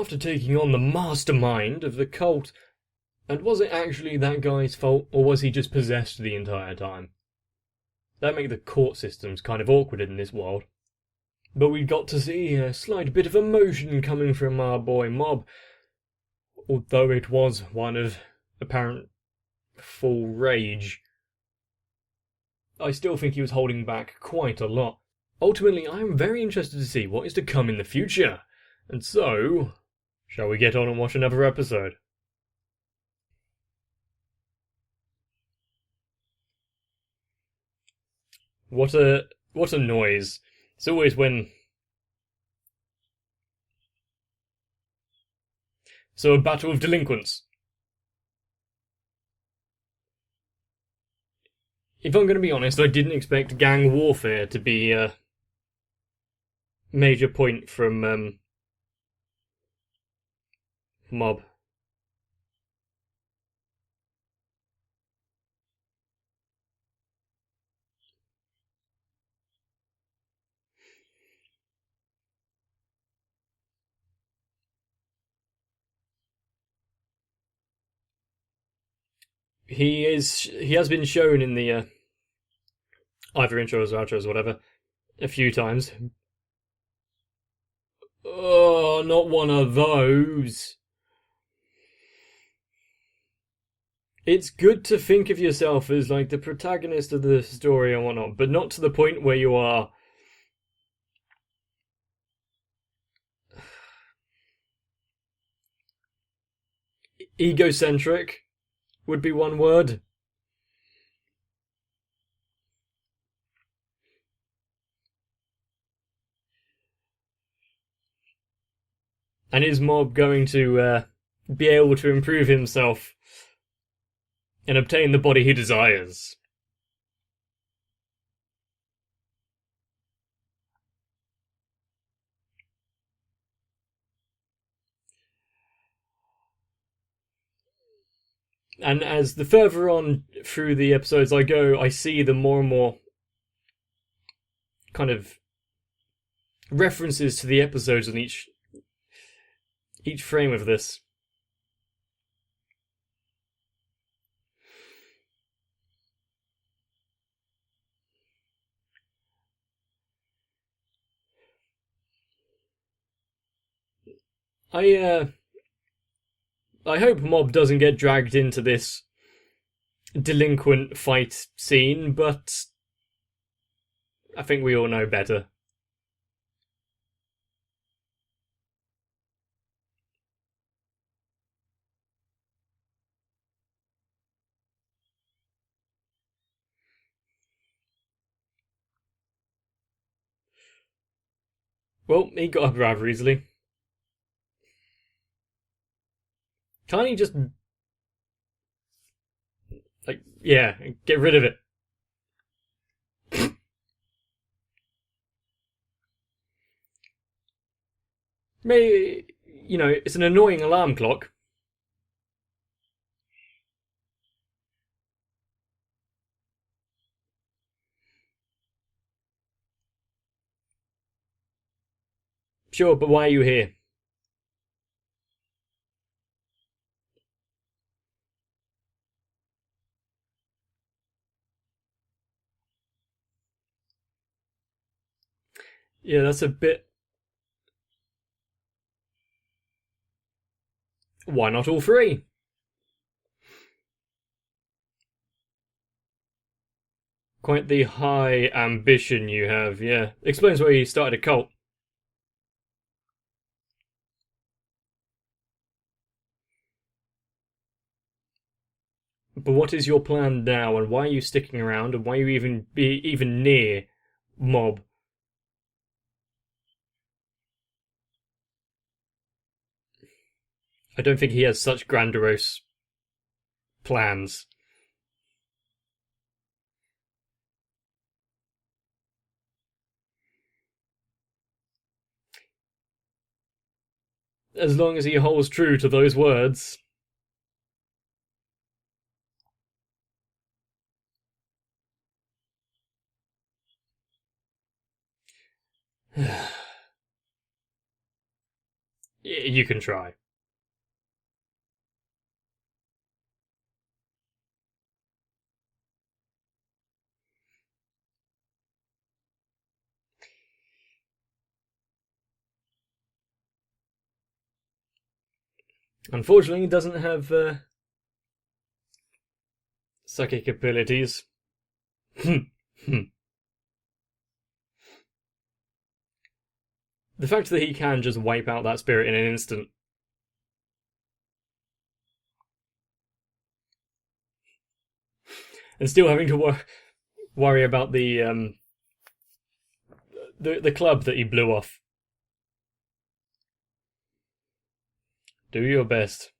after taking on the mastermind of the cult. And was it actually that guy's fault, or was he just possessed the entire time? That makes the court systems kind of awkward in this world. But we got to see a slight bit of emotion coming from our boy Mob, although it was one of apparent full rage. I still think he was holding back quite a lot. Ultimately, I am very interested to see what is to come in the future. And so, shall we get on and watch another episode? What a noise. It's always when... So a battle of delinquents. If I'm going to be honest, I didn't expect gang warfare to be a major point from Mob. He has been shown in the either intros or outros or whatever a few times. Oh, not one of those. It's good to think of yourself as like the protagonist of the story and whatnot, but not to the point where you are egocentric would be one word. And is Mob going to be able to improve himself and obtain the body he desires? And as the further on through the episodes I go, I see the more and more kind of references to the episodes in each frame of this. I hope Mob doesn't get dragged into this delinquent fight scene, but I think we all know better. Well, he got up rather easily. Can't he just... like, yeah, get rid of it? Maybe, you know, it's an annoying alarm clock. Sure, but why are you here? Yeah, that's a bit... Why not all three? Quite the high ambition you have, yeah. Explains why you started a cult. But what is your plan now, and why are you sticking around, and why are you even near Mob? I don't think he has such grandiose plans. As long as he holds true to those words. You can try. Unfortunately, he doesn't have psychic abilities. The fact that he can just wipe out that spirit in an instant. And still having to worry about the club that he blew off. Do your best.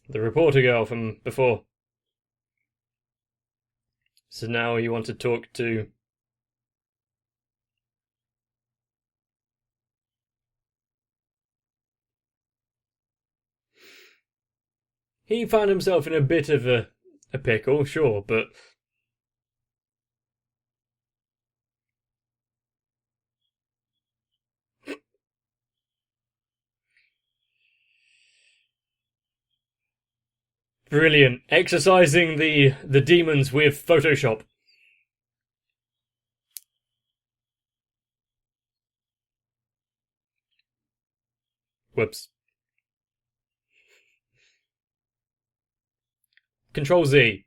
The reporter girl from before. So now you want to talk to... He found himself in a bit of a pickle, sure, but... Brilliant. Exercising the demons with Photoshop. Whoops. Control Z.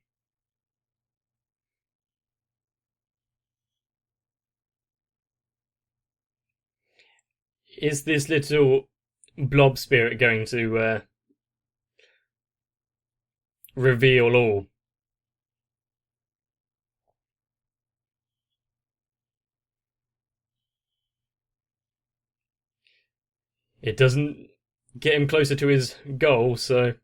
Is this little blob spirit going to reveal all? It doesn't get him closer to his goal, so...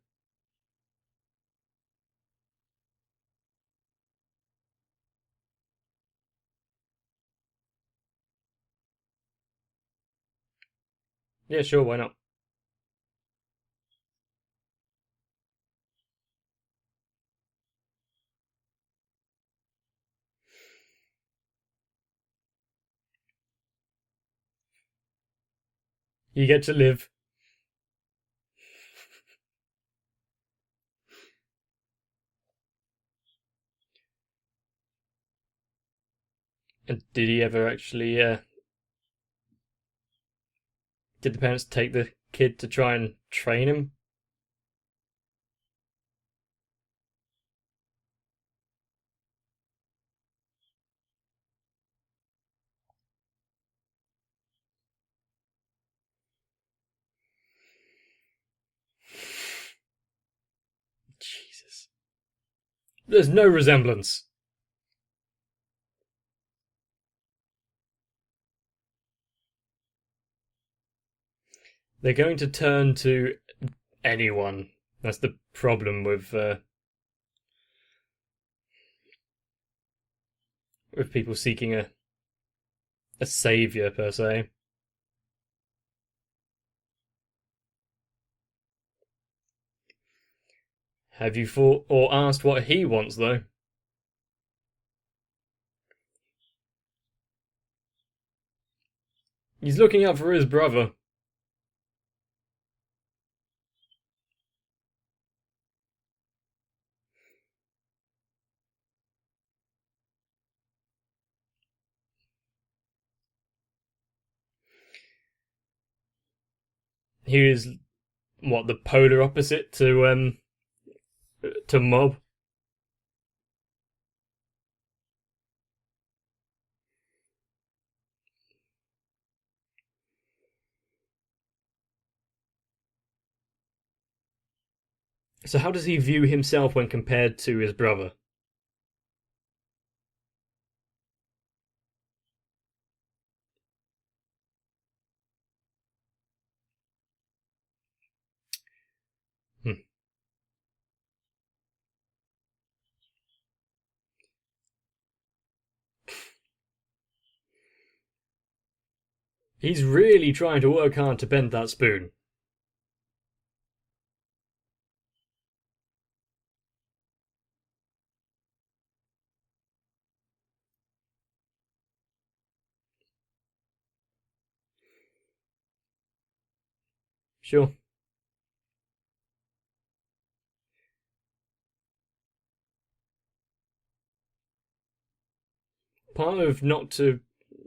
Yeah, sure, why not? You get to live. And did he ever actually, did the parents take the kid to try and train him? Jesus. There's no resemblance. They're going to turn to anyone. That's the problem with people seeking a savior per se. Have you thought or asked what he wants though? He's looking out for his brother. He is what, the polar opposite to Mob. So how does he view himself when compared to his brother? Hmm. He's really trying to work hard to bend that spoon. Sure. Part of not to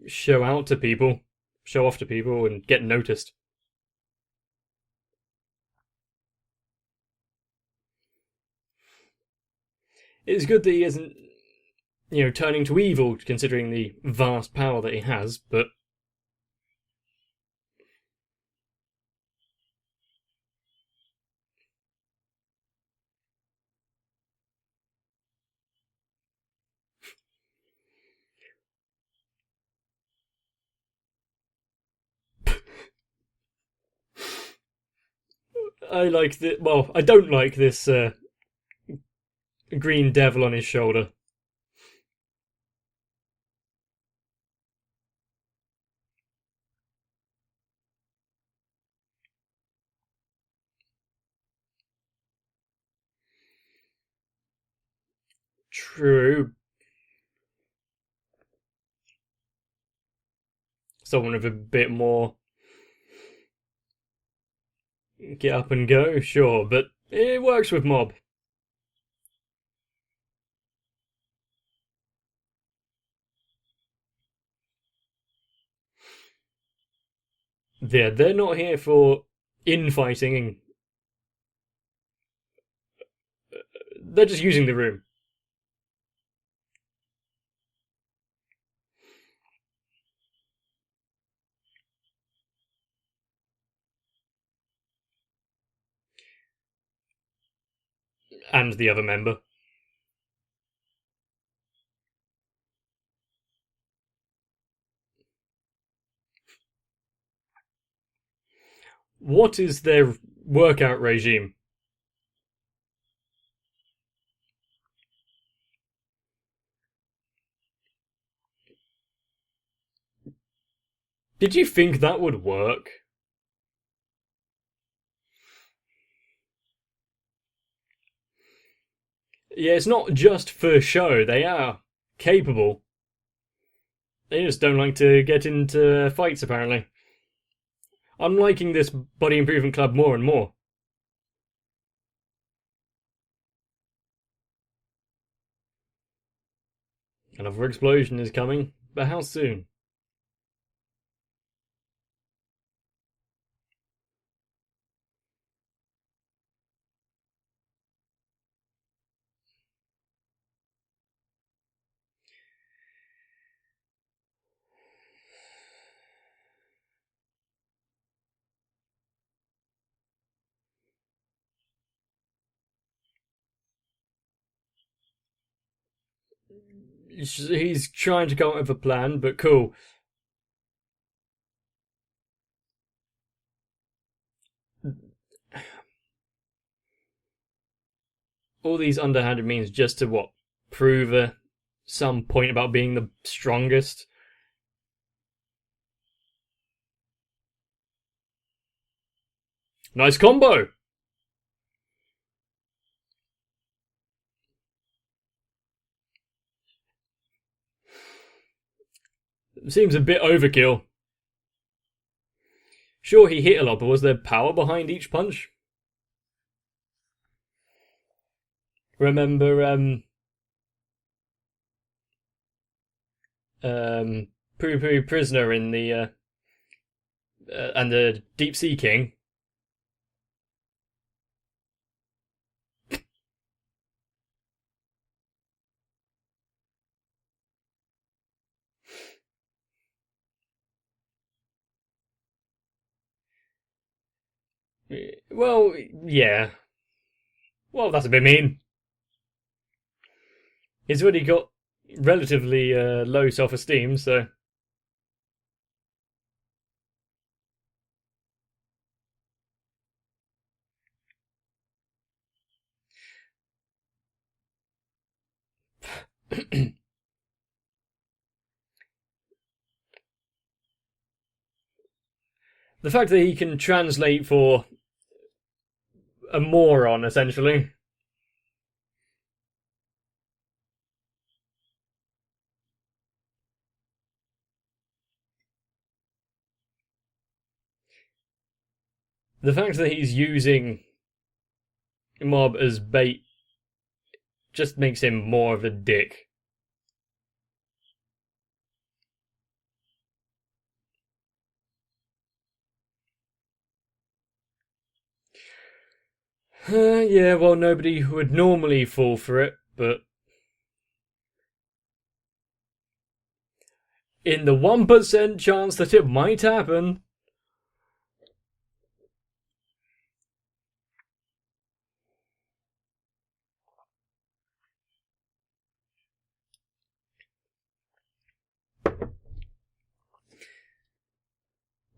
show out to people, show off to people, and get noticed. It's good that he isn't, turning to evil, considering the vast power that he has, but I like the. Well, I don't like this green devil on his shoulder. True. Someone with a bit more get up and go, sure, but it works with Mob. They're not here for infighting. They're just using the room. And the other member. What is their workout regime? Did you think that would work? Yeah, it's not just for show. They are capable. They just don't like to get into fights, apparently. I'm liking this body improvement club more and more. Another explosion is coming, but how soon? He's trying to come up with a plan, but cool. All these underhanded means just to what? Prove some point about being the strongest. Nice combo! Seems a bit overkill. Sure, he hit a lot, but was there power behind each punch? Remember, Poo Poo Prisoner in the, and the Deep Sea King? Well, yeah. Well, that's a bit mean. He's already got relatively low self esteem, so. The fact that he can translate for a moron, essentially. The fact that he's using Mob as bait just makes him more of a dick. Yeah, well, nobody would normally fall for it, but in the 1% chance that it might happen.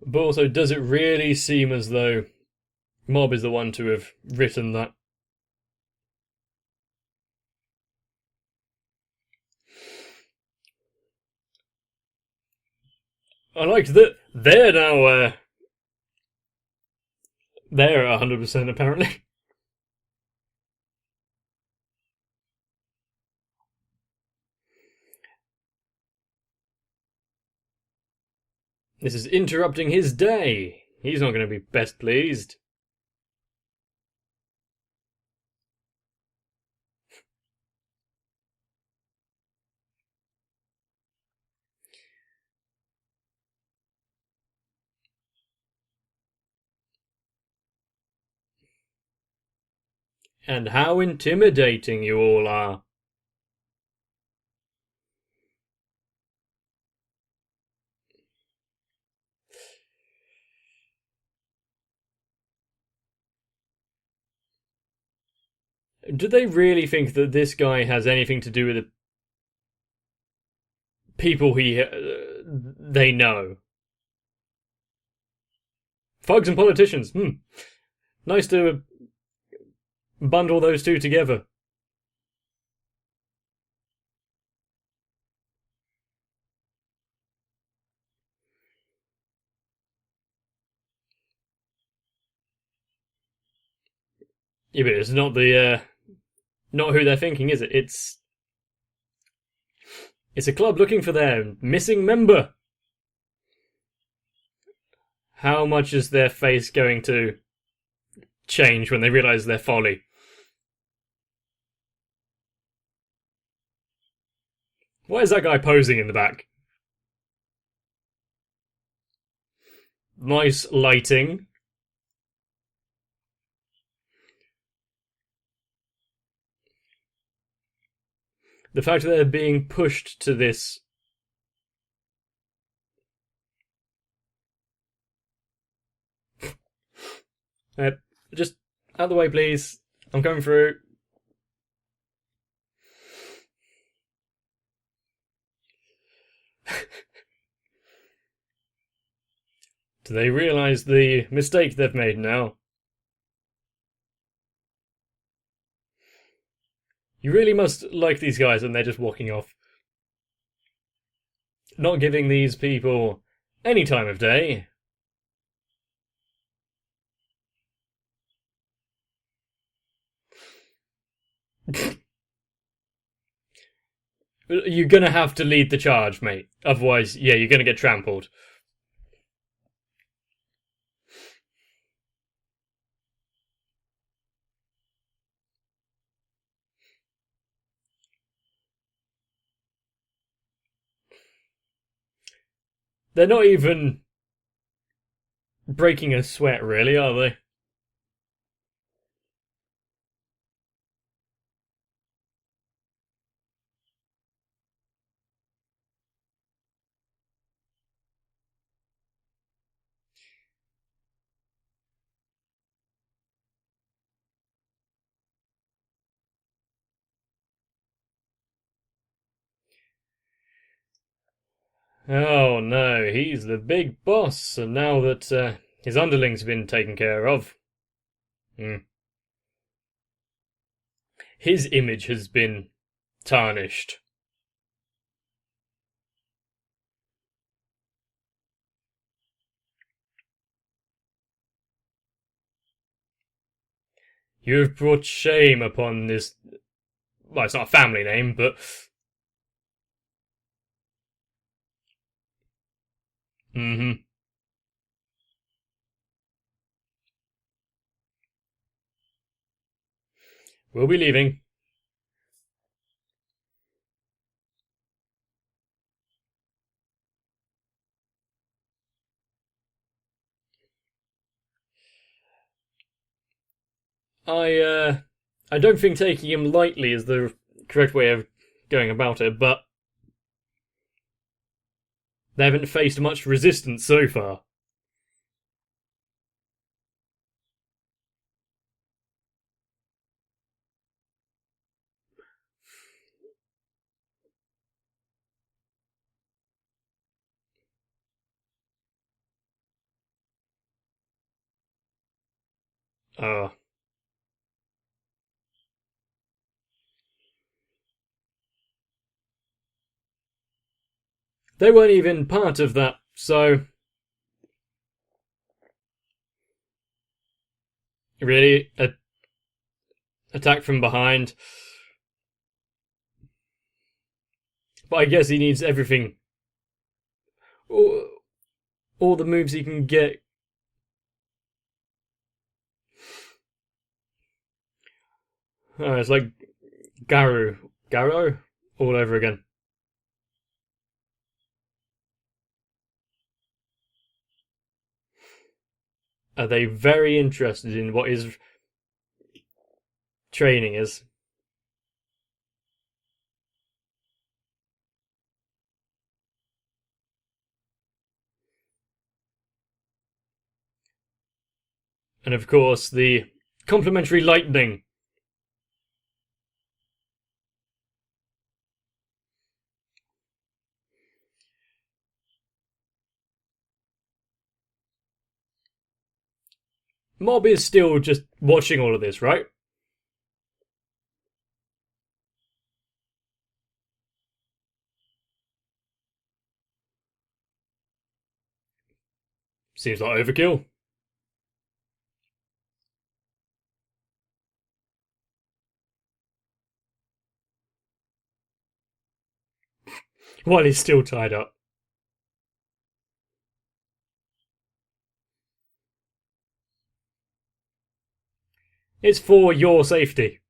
But also, does it really seem as though Mob is the one to have written that? I liked that they're now, they're at 100% apparently. This is interrupting his day. He's not going to be best pleased. And how intimidating you all are. Do they really think that this guy has anything to do with the people they know? Thugs and politicians. Nice to bundle those two together. Yeah, but it's not not who they're thinking, is it? It's a club looking for their missing member. How much is their face going to change when they realise their folly? Why is that guy posing in the back? Nice lighting. The fact that they're being pushed to this. Just out the way, please. I'm coming through. Do they realise the mistake they've made now? You really must like these guys and they're just walking off. Not giving these people any time of day. You're gonna have to lead the charge, mate. Otherwise, yeah, you're gonna get trampled. They're not even breaking a sweat, really, are they? Oh no, he's the big boss, and now that his underlings have been taken care of, his image has been tarnished. You have brought shame upon this. Well, it's not a family name, but. Mm hmm. We'll be leaving. I don't think taking him lightly is the correct way of going about it, but they haven't faced much resistance so far. Uh, they weren't even part of that, so really, attack from behind. But I guess he needs everything. All the moves he can get. Oh, it's like Garou all over again. Are they very interested in what his training is? And of course, the complementary lightning. Mob is still just watching all of this, right? Seems like overkill. While he's still tied up. It's for your safety.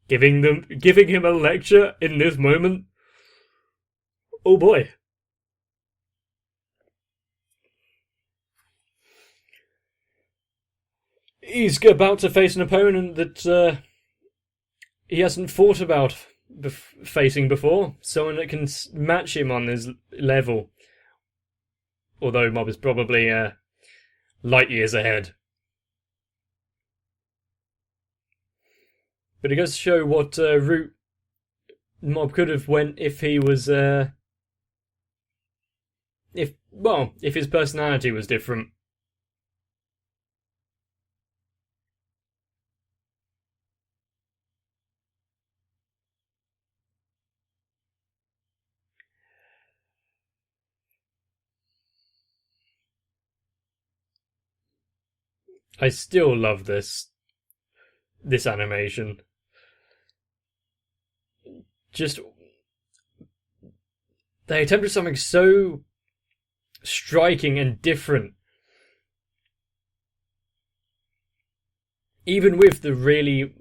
Giving him a lecture in this moment. Oh boy. He's about to face an opponent that he hasn't thought about facing before. Someone that can match him on his level. Although Mob is probably light years ahead. But it goes to show what route Mob could have went if he was if his personality was different. I still love this animation. Just they attempted something so striking and different. Even with the really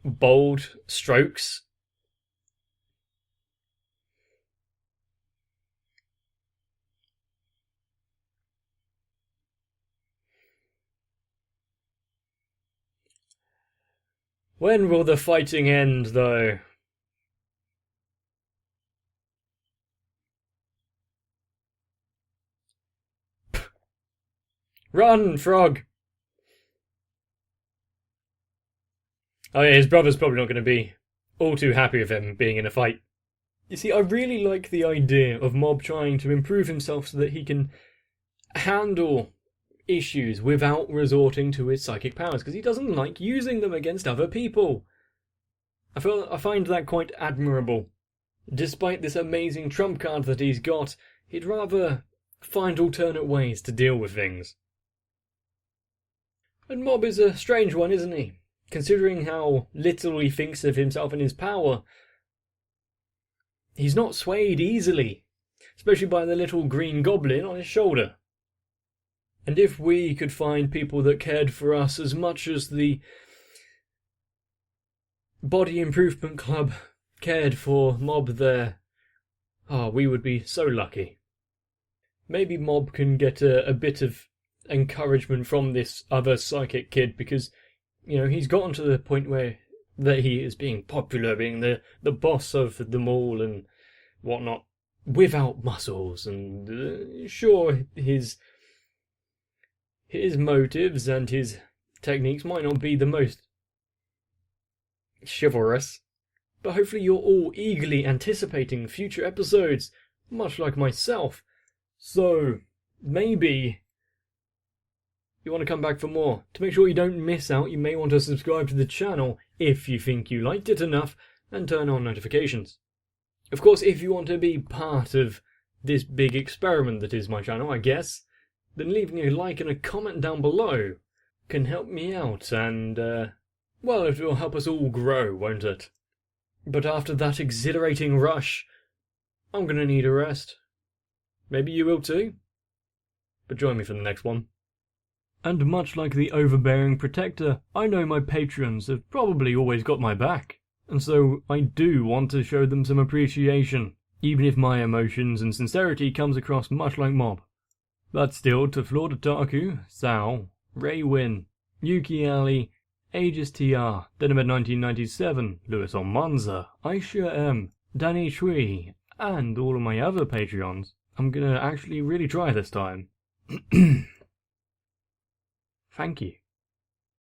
bold strokes. When will the fighting end, though? Run, frog! Oh yeah, his brother's probably not going to be all too happy with him being in a fight. You see, I really like the idea of Mob trying to improve himself so that he can handle issues without resorting to his psychic powers, because he doesn't like using them against other people. I find that quite admirable. Despite this amazing trump card that he's got, he'd rather find alternate ways to deal with things. And Mob is a strange one, isn't he? considering how little he thinks of himself and his power, he's not swayed easily, especially by the little green goblin on his shoulder. And if we could find people that cared for us as much as the Body Improvement Club cared for Mob there, we would be so lucky. Maybe Mob can get a bit of encouragement from this other psychic kid, because, he's gotten to the point where that he is being popular, being the boss of them all and whatnot, without muscles, and sure, his motives and his techniques might not be the most chivalrous, but hopefully you're all eagerly anticipating future episodes, much like myself. So, maybe you want to come back for more. To make sure you don't miss out, you may want to subscribe to the channel if you think you liked it enough, and turn on notifications. Of course, if you want to be part of this big experiment that is my channel, I guess, then leaving a like and a comment down below can help me out, and, it will help us all grow, won't it? But after that exhilarating rush, I'm gonna need a rest. Maybe you will too? But join me for the next one. And much like the overbearing protector, I know my patrons have probably always got my back, and so I do want to show them some appreciation, even if my emotions and sincerity comes across much like Mob. But still, to Florida Taku, Sal, Ray Win, Yuki Ali, Aegis TR, Denimed 1997, Lewis Almanza, Aisha M, Danny Shui, and all of my other Patreons, I'm gonna actually really try this time. Thank you.